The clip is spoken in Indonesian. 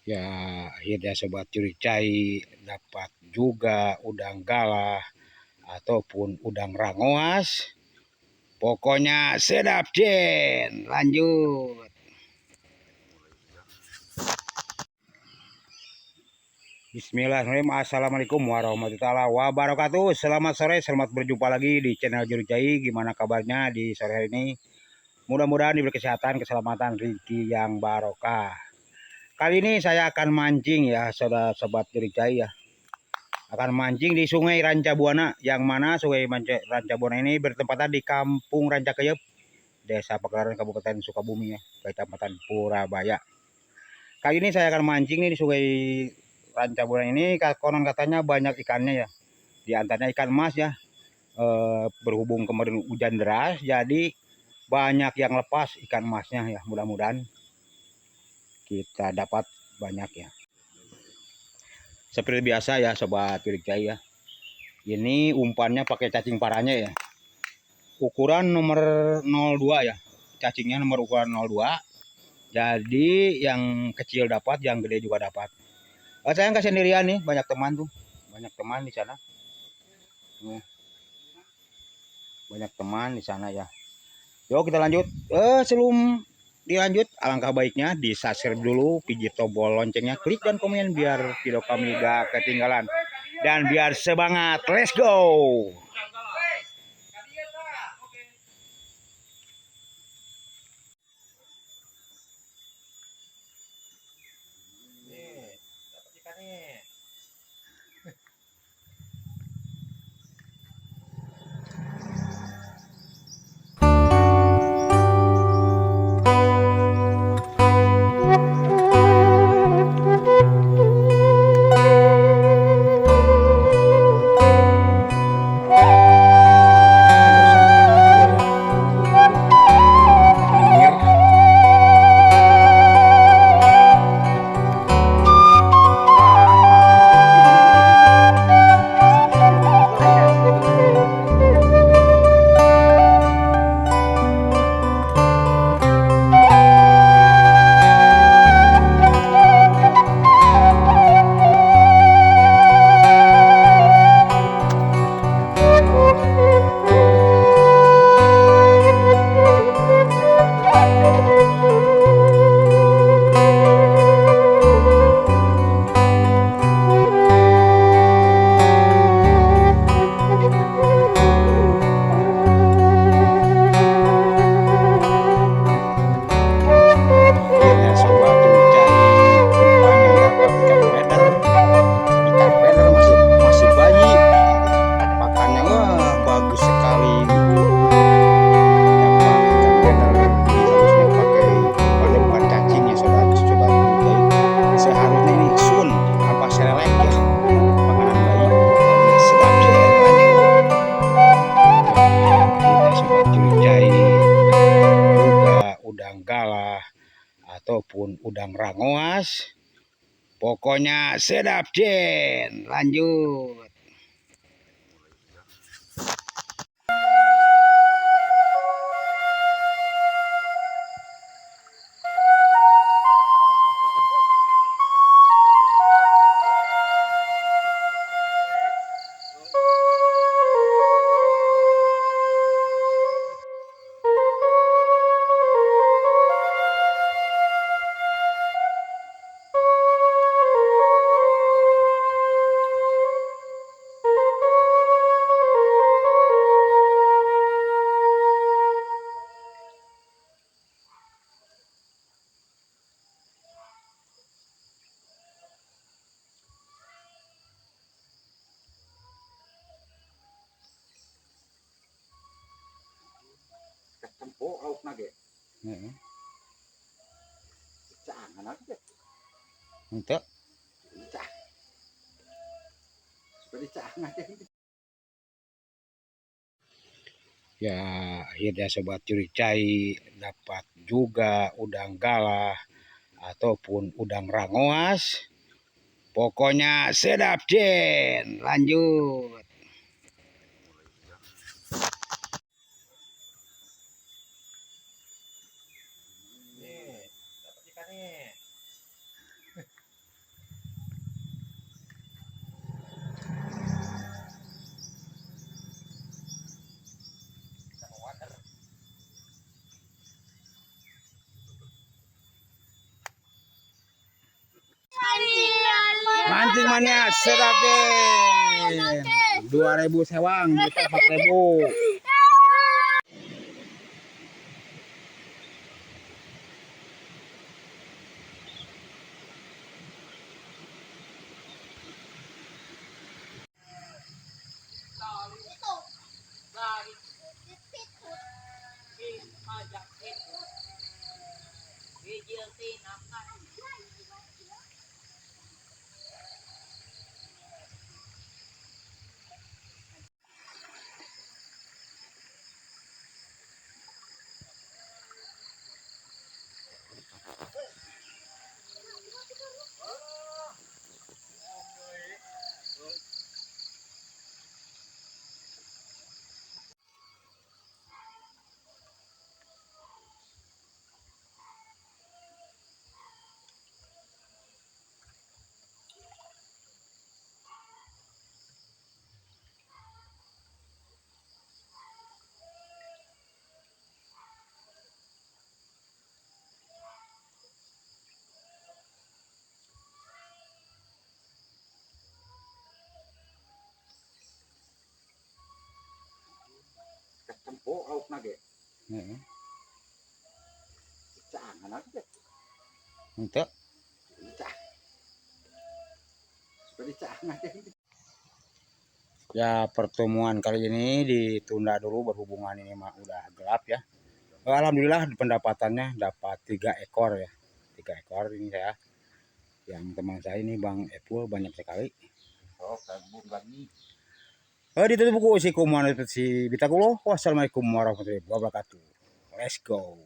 Ya, akhirnya sobat curi-cai dapat juga udang galah ataupun udang rangoas. Pokoknya sedap, Jen. Lanjut. Bismillahirrahmanirrahim. Assalamualaikum warahmatullahi wabarakatuh. Selamat sore, selamat berjumpa lagi di channel Curi-Cai. Gimana kabarnya di sore hari ini? Mudah-mudahan diberi kesehatan, keselamatan, rezeki yang barokah. Kali ini saya akan mancing ya, saudara sobat Curi-Cai ya. Akan mancing di Sungai Rancabuana, yang mana Sungai Rancabuana ini bertempatan di Kampung Rancakeuyeub, Desa Pagelaran, Kabupaten Sukabumi ya, Kecamatan Purabaya. Kali ini saya akan mancing nih di Sungai Rancabuana ini, konon katanya banyak ikannya ya. Di antaranya ikan emas ya. Berhubung kemarin hujan deras, jadi banyak yang lepas ikan emasnya ya. Mudah-mudahan kita dapat banyak ya. Seperti biasa ya sobat Curi-Cai ya. Ini umpannya pakai cacing parahnya ya. Ukuran nomor 02 ya. Cacingnya nomor ukuran 02. Jadi yang kecil dapat, yang gede juga dapat. Saya nggak sendirian nih, banyak teman tuh. Banyak teman di sana. Banyak teman di sana ya. Yuk kita lanjut. Sebelum dilanjut, alangkah baiknya di subscribe dulu, pijit tombol loncengnya, klik dan komen biar video kami gak ketinggalan. Dan biar semangat, let's go. Udang galah ataupun udang rangoas. Pokoknya sedap, Jen. Lanjut. Tempo lauk nage. Heeh. Jangan nage. Untuk cah. Seperti cah nage. Ya, akhirnya sobat Curi-Cai dapat juga udang galah ataupun udang rangoas. Pokoknya sedap, Jen. Lanjut. Cacing mania sedap deh. 2.000 sewang, kita 4.000. Tempo awak nage. Heeh. Jangan nage. Untuk ya pertemuan kali ini ditunda dulu berhubungan ini mah udah gelap ya. Alhamdulillah pendapatannya dapat 3 ekor ya. 3 ekor ini saya. Yang teman saya ini Bang Epul banyak sekali. Oh, kabur lagi. Ditutup buku si kumaha si Bitakulo. Wassalamualaikum warahmatullahi wabarakatuh. Let's go.